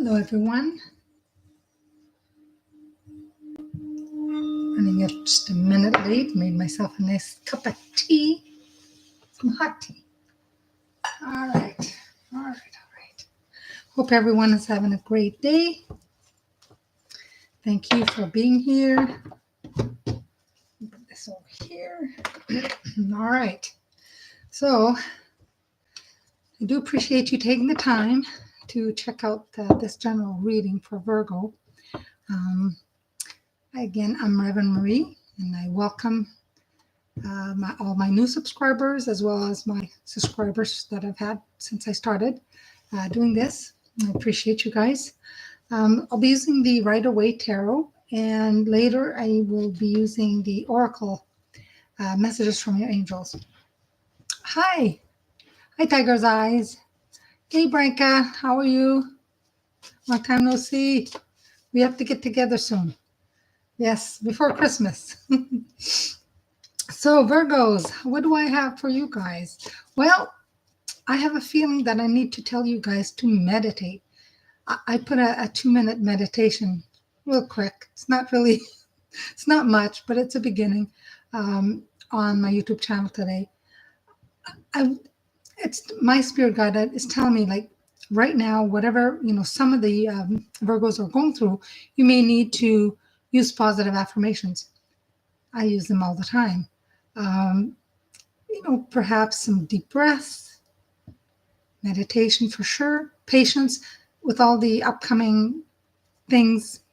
Hello, everyone. Running it just a minute late. Made myself a nice cup of tea, some hot tea. All right. Hope everyone is having a great day. Thank you for being here. Put this over here. All right. So I do appreciate you taking the time to check out this general reading for Virgo. Again, I'm Reverend Marie, and I welcome all my new subscribers as well as my subscribers that I've had since I started doing this. I appreciate you guys. I'll be using the Waite Tarot, and later I will be using the Oracle messages from your angels. Hi, Tiger's Eyes. Hey, Branka, how are you? Long time no see. We have to get together soon. Yes, before Christmas. So, Virgos, what do I have for you guys? Well, I have a feeling that I need to tell you guys to meditate. I put a 2-minute meditation real quick. It's not much, but it's a beginning on my YouTube channel today. It's my spirit guide that is telling me, like, right now, whatever, some of the Virgos are going through, you may need to use positive affirmations. I use them all the time. Perhaps some deep breaths, meditation for sure, patience with all the upcoming things,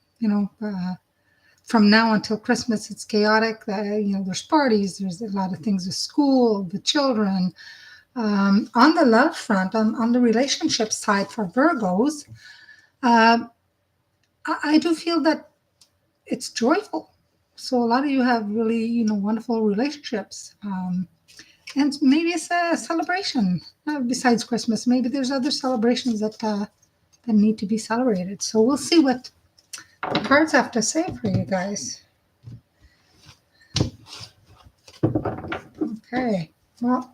from now until Christmas, it's chaotic. There's parties, there's a lot of things with school, the children. On the love front, on the relationship side for Virgos, I do feel that it's joyful. So a lot of you have really, wonderful relationships. And maybe it's a celebration besides Christmas. Maybe there's other celebrations that need to be celebrated. So we'll see what the cards have to say for you guys. Okay. Well,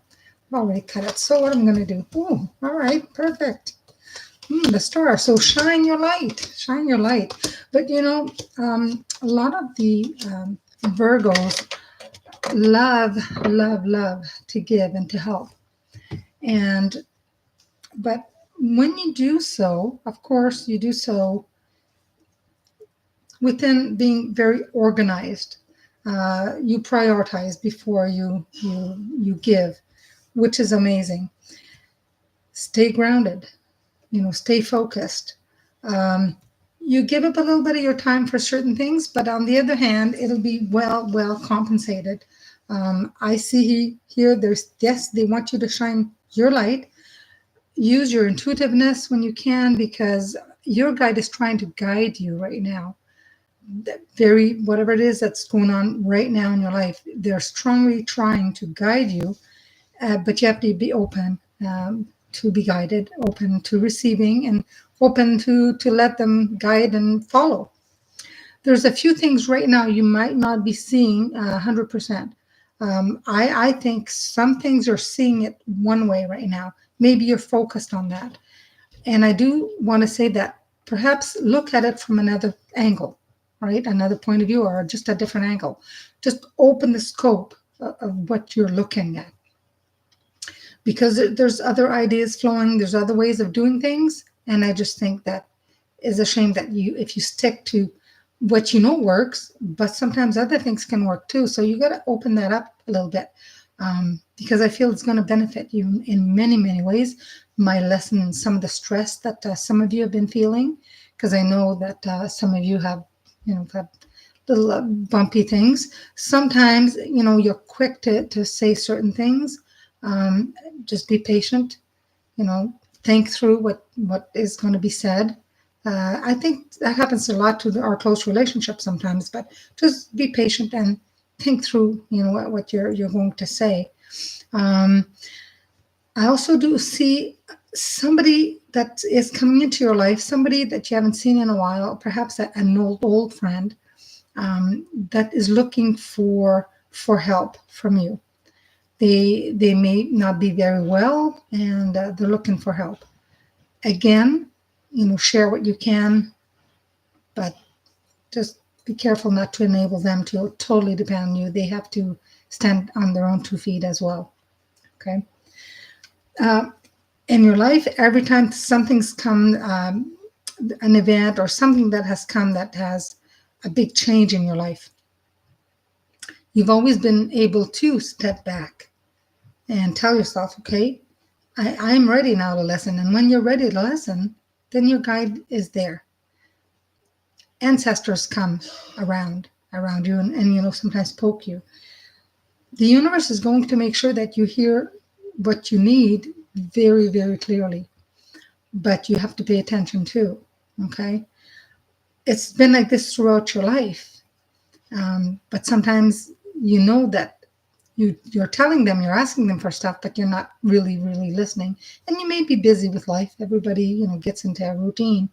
I've already cut it. So what I'm going to do? Oh, all right. Perfect. The star. So shine your light. Shine your light. But, a lot of the Virgos love to give and to help. But when you do so, of course, you do so within being very organized. You prioritize before you give, which is amazing. Stay grounded, stay focused. You give up a little bit of your time for certain things, but on the other hand, it'll be well compensated. I see here, they want you to shine your light. Use your intuitiveness when you can, because your guide is trying to guide you right now. Whatever it is that's going on right now in your life, they're strongly trying to guide you, but you have to be open to be guided, open to receiving, and open to let them guide and follow. There's a few things right now you might not be seeing 100%. I think some things you're seeing it one way right now. Maybe you're focused on that. And I do want to say that perhaps look at it from another angle, right? Another point of view, or just a different angle. Just open the scope of what you're looking at. Because there's other ideas flowing, there's other ways of doing things. And I just think that is a shame that if you stick to what works, but sometimes other things can work too. So you got to open that up a little bit, because I feel it's going to benefit you in many, many ways. My lesson, some of the stress that some of you have been feeling, because I know that some of you have, got little bumpy things. Sometimes, you're quick to say certain things. Just be patient, think through what is going to be said. I think that happens a lot to our close relationships sometimes, but just be patient and think through, what you're going to say. I also do see somebody that is coming into your life, somebody that you haven't seen in a while, perhaps an old friend that is looking for help from you. They may not be very well, and they're looking for help. Again, share what you can, but just be careful not to enable them to totally depend on you. They have to stand on their own 2 feet as well. Okay. Uh, in your life, every time something's come, an event or something that has come that has a big change in your life, you've always been able to step back and tell yourself, okay, I'm ready now to listen. And when you're ready to listen, then your guide is there. Ancestors come around you and sometimes poke you. The universe is going to make sure that you hear what you need very, very clearly, but you have to pay attention too. Okay. It's been like this throughout your life. But sometimes that you're telling them, you're asking them for stuff, but you're not really, really listening. And you may be busy with life. Everybody, gets into a routine,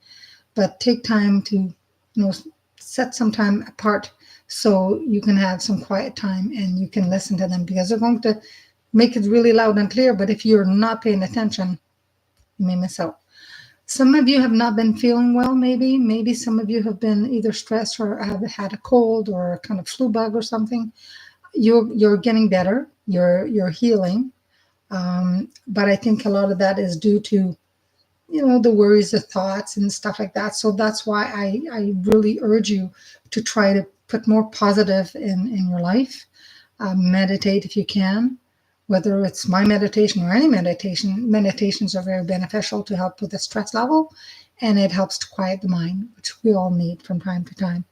but take time to, set some time apart so you can have some quiet time and you can listen to them, because they're going to make it really loud and clear. But if you're not paying attention, you may miss out. Some of you have not been feeling well, maybe some of you have been either stressed or have had a cold or a kind of flu bug or something. You're getting better, you're healing, but I think a lot of that is due to the worries, the thoughts and stuff like that. So that's why I really urge you to try to put more positive in your life. Meditate if you can, whether it's my meditation or any meditation. Meditations are very beneficial to help with the stress level, and it helps to quiet the mind, which we all need from time to time.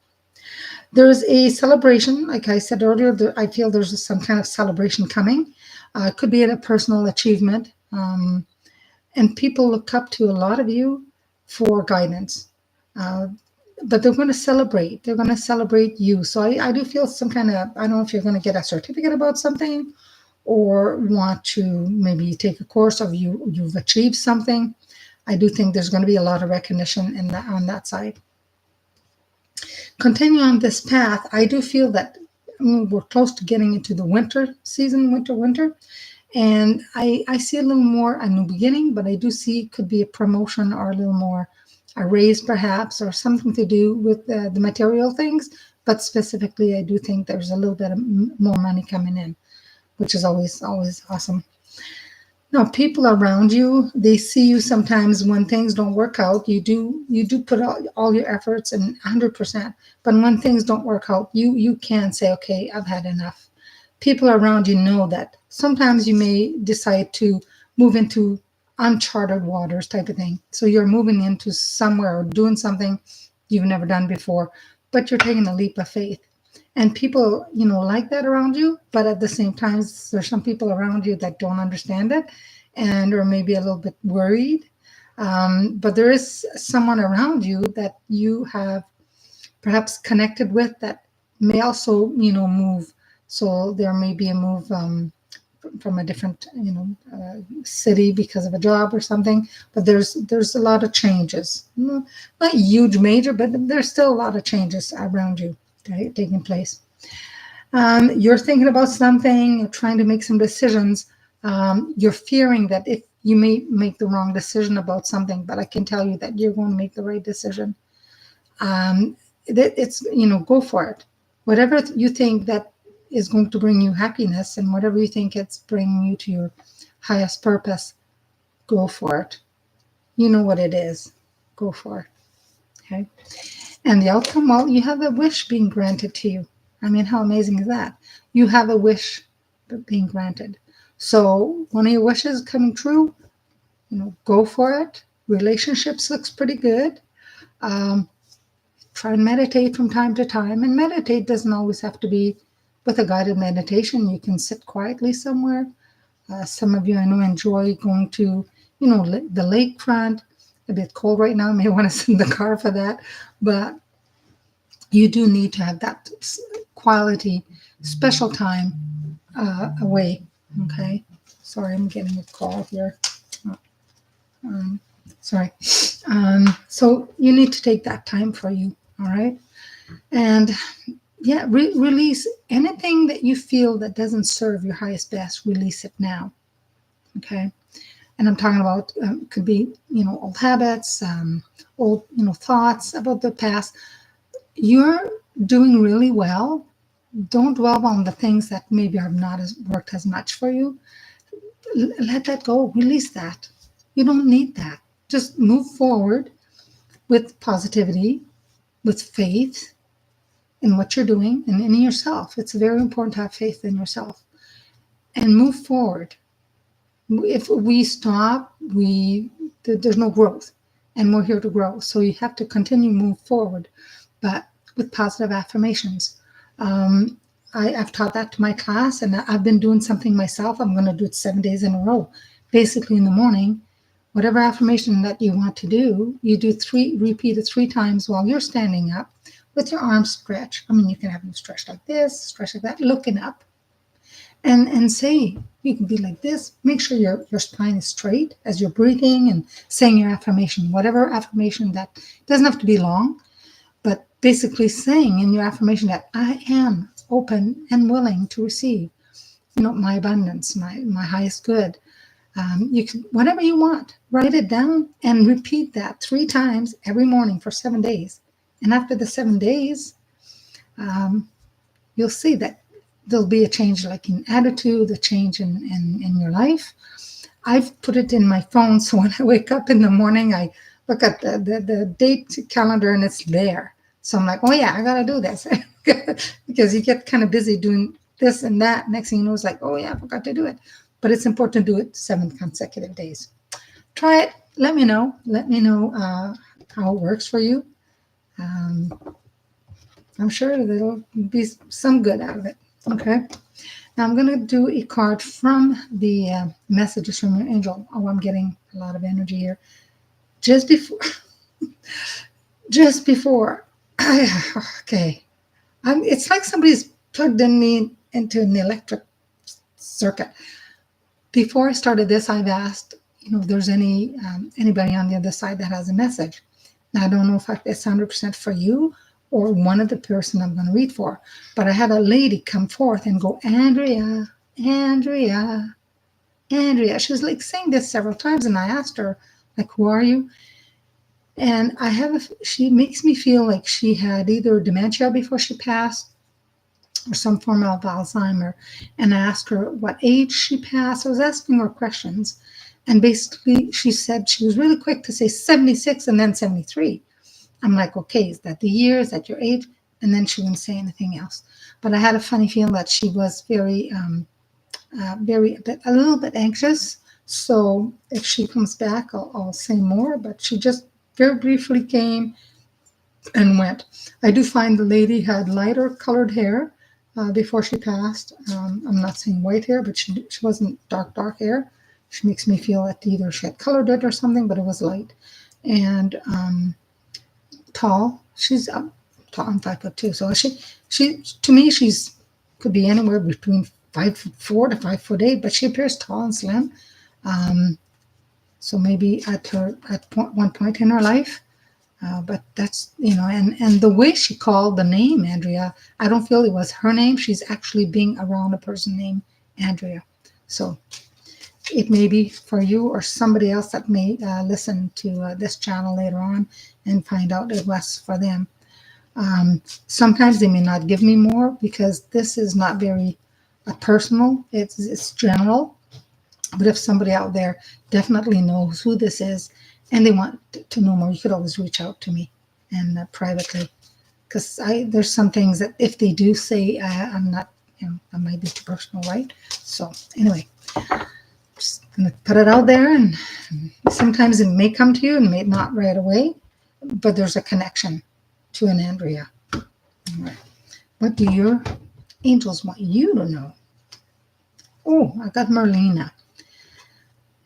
There's a celebration, like I said earlier. I feel there's some kind of celebration coming. It could be a personal achievement, and people look up to a lot of you for guidance. Uh, but they're going to celebrate. They're going to celebrate you. So I do feel some kind of, I don't know if you're going to get a certificate about something, or want to maybe take a course, or you've achieved something. I do think there's going to be a lot of recognition on that side. Continue on this path. I do feel that we're close to getting into the winter season, winter. And I see a little more a new beginning, but I do see could be a promotion or a little more a raise perhaps, or something to do with the material things. But specifically, I do think there's a little bit of more money coming in, which is always awesome. Now, people around you, they see you sometimes when things don't work out. You do put all your efforts and 100%, but when things don't work out, you can say, okay, I've had enough. People around you know that. Sometimes you may decide to move into uncharted waters type of thing. So you're moving into somewhere or doing something you've never done before, but you're taking a leap of faith. And people, like that around you, but at the same time, there's some people around you that don't understand it and or maybe a little bit worried. But there is someone around you that you have perhaps connected with that may also, move. So there may be a move from a different, city because of a job or something. But there's a lot of changes, not huge, major, but there's still a lot of changes around you taking place. You're thinking about something, you're trying to make some decisions. You're fearing that if you may make the wrong decision about something, but I can tell you that you're going to make the right decision. It's, go for it. Whatever you think that is going to bring you happiness, and whatever you think it's bringing you to your highest purpose, go for it. You know what it is. Go for it. Okay. And the outcome, well, you have a wish being granted to you. I mean, how amazing is that? You have a wish being granted. So one of your wishes coming true, go for it. Relationships looks pretty good. Try and meditate from time to time. And meditate doesn't always have to be with a guided meditation. You can sit quietly somewhere. Some of you I know enjoy going to, the lakefront. A bit cold right now. I may want to sit in the car for that. But you do need to have that quality, special time away. Okay. Sorry, I'm getting a call here. Sorry. So you need to take that time for you. All right. And yeah, release anything that you feel that doesn't serve your highest best. Release it now. Okay. And I'm talking about could be, old habits, old, thoughts about the past. You're doing really well. Don't dwell on the things that maybe have not worked as much for you. Let that go. Release that. You don't need that. Just move forward with positivity, with faith in what you're doing and in yourself. It's very important to have faith in yourself and move forward. If we stop, there's no growth, and we're here to grow. So you have to continue to move forward, but with positive affirmations. I've taught that to my class, and I've been doing something myself. I'm going to do it 7 days in a row. Basically, in the morning, whatever affirmation that you want to do, you do repeat it 3 times while you're standing up with your arms stretched. I mean, you can have them stretched like this, stretched like that, looking up, and say, you can be like this. Make sure your spine is straight as you're breathing and saying your affirmation, whatever affirmation that doesn't have to be long, but basically saying in your affirmation that I am open and willing to receive, my abundance, my highest good. You can, whatever you want, write it down and repeat that 3 times every morning for 7 days. And after the 7 days, you'll see that there'll be a change, like in attitude, a change in your life. I've put it in my phone, so when I wake up in the morning, I look at the date calendar and it's there. So I'm like, oh yeah, I gotta do this. Because you get kind of busy doing this and that. Next thing you know, it's like, oh yeah, I forgot to do it. But it's important to do it 7 consecutive days. Try it. Let me know. Let me know how it works for you. I'm sure there'll be some good out of it. Okay. Now I'm going to do a card from the messages from your angel. Oh, I'm getting a lot of energy here. Just before. Okay. It's like somebody's plugged in me into an electric circuit. Before I started this, I've asked, if there's anybody on the other side that has a message. Now, I don't know if it's 100% for you or one of the person I'm going to read for, but I had a lady come forth and go, Andrea, Andrea, Andrea. She was like saying this several times, and I asked her, like, who are you? And she makes me feel like she had either dementia before she passed or some form of Alzheimer. And I asked her what age she passed. I was asking her questions. And basically, she said she was really quick to say 76 and then 73. I'm like, okay, is that the year? Is that your age? And then she wouldn't say anything else. But I had a funny feeling that she was a little bit anxious. So if she comes back, I'll say more. But she just very briefly came and went. I do find the lady had lighter colored hair before she passed. I'm not saying white hair, but she wasn't dark hair. She makes me feel that either she had colored it or something, but it was light. And tall. She's tall. I'm 5'2". So she to me, she's could be anywhere between 5'4" to 5'8", but she appears tall and slim. So maybe at one point in her life. But that's, and the way she called the name Andrea, I don't feel it was her name. She's actually being around a person named Andrea. So it may be for you or somebody else that may listen to this channel later on and find out it was for them. Sometimes they may not give me more because this is not very personal. It's general. But if somebody out there definitely knows who this is and they want to know more, you could always reach out to me and privately, because there's some things that if they do say I'm not, I might be too personal, right? So anyway, just gonna put it out there, and sometimes it may come to you and may not right away, but there's a connection to an Andrea. All right. What do your angels want you to know? Oh, I got Merlina.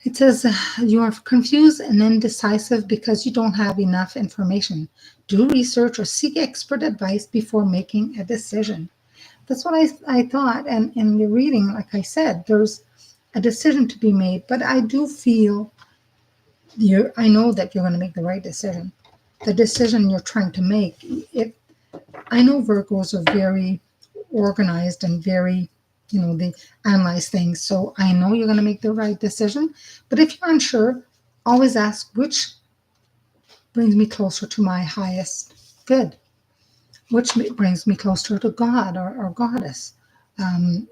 It says, you are confused and indecisive because you don't have enough information. Do research or seek expert advice before making a decision. That's what I thought. And in the reading, like I said, there's a decision to be made. But I do feel, I know that you're going to make the right decision. The decision you're trying to make, I know Virgos are very organized and very they analyze things. So I know you're going to make the right decision. But if you're unsure, always ask, which brings me closer to my highest good? Which brings me closer to God or Goddess? Um,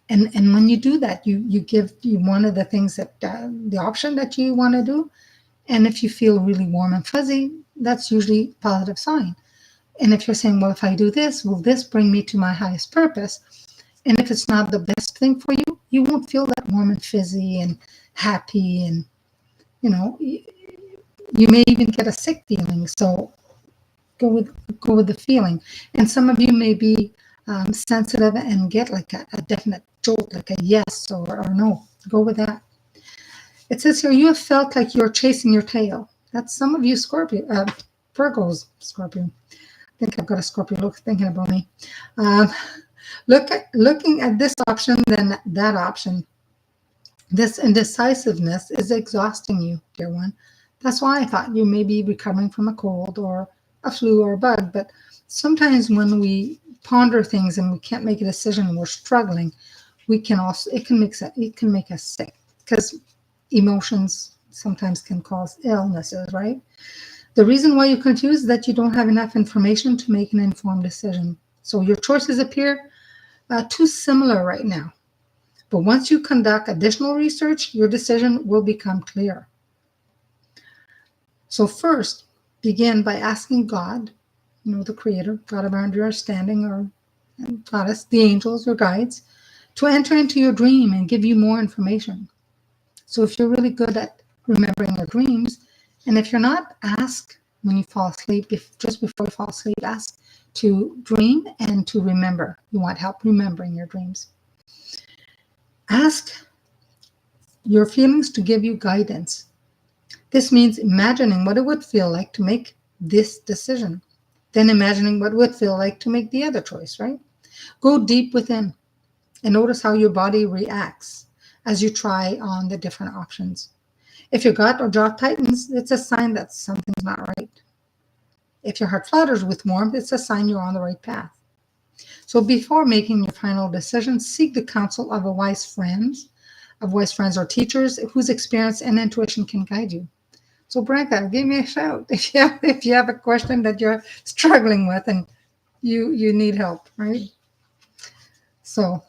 and when you do that, you give you one of the things that the option that you want to do. And if you feel really warm and fuzzy, that's usually a positive sign. And if you're saying, well, if I do this, will this bring me to my highest purpose? And if it's not the best thing for you, you won't feel that warm and fizzy and happy. And, you may even get a sick feeling. So go with the feeling. And some of you may be sensitive and get like a definite jolt, like a yes or no. Go with that. It says here, you have felt like you're chasing your tail. That's some of you Scorpio, Virgos, Scorpio. I think I've got a Scorpio look thinking about me. Looking at this option, then that option. This indecisiveness is exhausting you, dear one. That's why I thought you may be recovering from a cold or a flu or a bug. But sometimes when we ponder things and we can't make a decision and we're struggling, it can make us sick, because emotions sometimes can cause illnesses, right? The reason why you're confused is that you don't have enough information to make an informed decision. So your choices appear too similar right now. But once you conduct additional research, your decision will become clear. So first, begin by asking God, the Creator, God of our understanding, or Goddess, the angels, your guides, to enter into your dream and give you more information. So if you're really good at remembering your dreams, and if you're not, ask when you fall asleep, just before you fall asleep, ask to dream and to remember. You want help remembering your dreams. Ask your feelings to give you guidance. This means imagining what it would feel like to make this decision, then imagining what it would feel like to make the other choice, right? Go deep within and notice how your body reacts as you try on the different options. If your gut or jaw tightens, it's a sign that something's not right. If your heart flutters with warmth, it's a sign you're on the right path. So before making your final decision, seek the counsel of wise friends or teachers whose experience and intuition can guide you. So Branka, give me a shout if you have a question that you're struggling with and you need help, right? So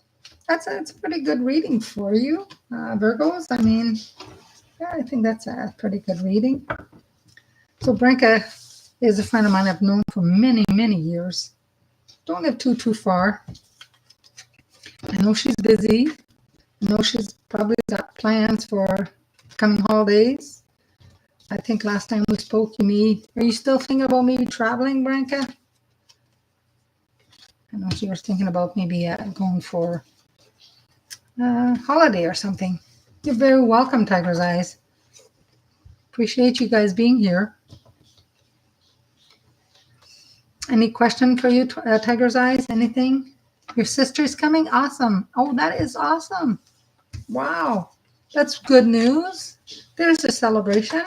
that's a pretty good reading for you, Virgos. I mean, yeah, I think that's a pretty good reading. So Branka is a friend of mine I've known for many, many years. Don't live too far. I know she's busy. I know she's probably got plans for coming holidays. I think last time we spoke, are you still thinking about maybe traveling, Branka? I know she was thinking about maybe going for a holiday or something. You're very welcome, Tiger's Eyes. Appreciate you guys being here. Any question for you, Tiger's Eyes? Anything? Your sister's coming? Awesome. Oh, that is awesome. Wow. That's good news. There's a celebration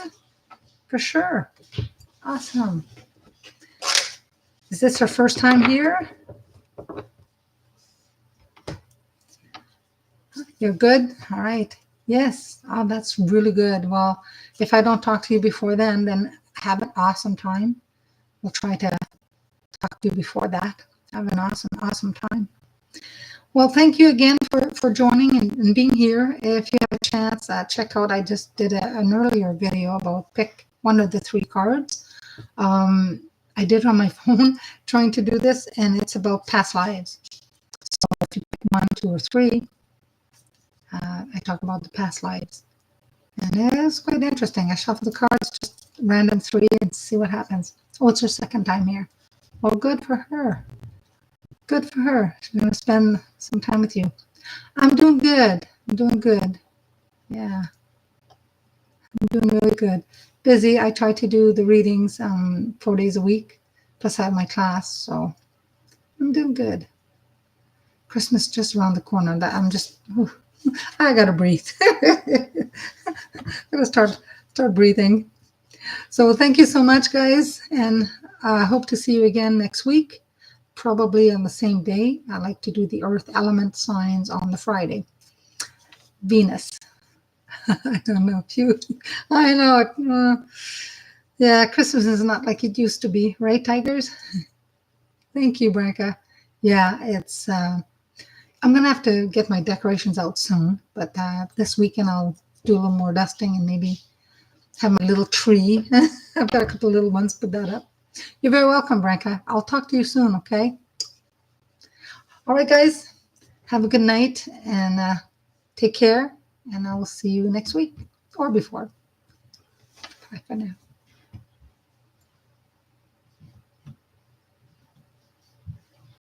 for sure. Awesome. Is this her first time here? You're good? All right. Yes. Oh, that's really good. Well, if I don't talk to you before then have an awesome time. We'll try to talk to you before that. Have an awesome time. Well, thank you again for joining and being here. If you have a chance, check out, I just did an earlier video about pick one of the 3 cards. I did on my phone trying to do this, and it's about past lives. So if you pick 1, 2, or 3, I talk about the past lives. And it is quite interesting. I shuffle the cards, just random 3, and see what happens. Oh, it's her second time here. Well, good for her. Good for her. She's going to spend some time with you. I'm doing good. Yeah. I'm doing really good. Busy. I try to do the readings 4 days a week, plus I have my class, so I'm doing good. Christmas just around the corner. I gotta breathe. I'm gonna start breathing. So thank you so much, guys, and I hope to see you again next week. probably on the same day. I like to do the earth element signs on the Friday. Venus. I don't know if you, I know it. Yeah, Christmas is not like it used to be, right, tigers? Thank you, Branka. Yeah, it's, I'm going to have to get my decorations out soon, but this weekend I'll do a little more dusting and maybe have my little tree. I've got a couple of little ones, put that up. You're very welcome, Branka. I'll talk to you soon, okay? All right, guys, have a good night and take care, and I will see you next week or before. Bye for now.